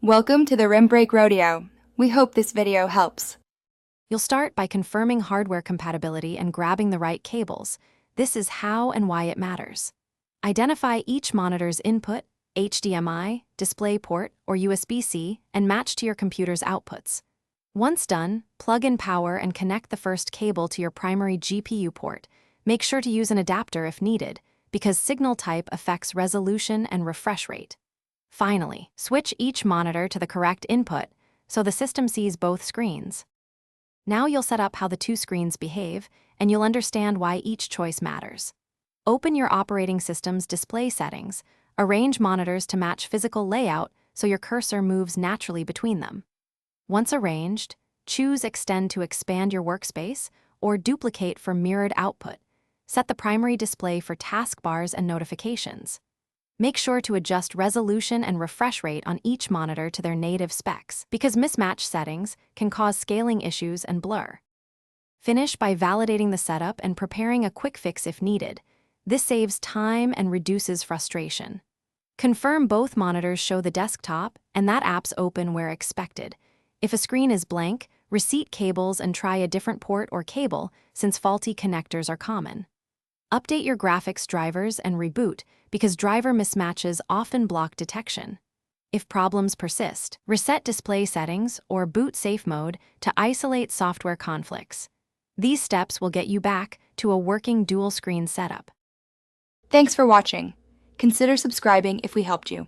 Welcome to the Rim Break Rodeo. We hope this video helps. You'll start by confirming hardware compatibility and grabbing the right cables. This is how and why it matters. Identify each monitor's input, HDMI, DisplayPort, or USB-C, and match to your computer's outputs. Once done, plug in power and connect the first cable to your primary GPU port. Make sure to use an adapter if needed, because signal type affects resolution and refresh rate. Finally, switch each monitor to the correct input so the system sees both screens. Now you'll set up how the two screens behave, and you'll understand why each choice matters. Open your operating system's display settings. Arrange monitors to match physical layout so your cursor moves naturally between them. Once arranged, choose Extend to expand your workspace or Duplicate for mirrored output. Set the primary display for taskbars and notifications. Make sure to adjust resolution and refresh rate on each monitor to their native specs, because mismatched settings can cause scaling issues and blur. Finish by validating the setup and preparing a quick fix if needed. This saves time and reduces frustration. Confirm both monitors show the desktop and that app's open where expected. If a screen is blank, reseat cables and try a different port or cable, since faulty connectors are common. Update your graphics drivers and reboot, because driver mismatches often block detection. If problems persist, reset display settings or boot safe mode to isolate software conflicts. These steps will get you back to a working dual-screen setup. Thanks for watching. Consider subscribing if we helped you.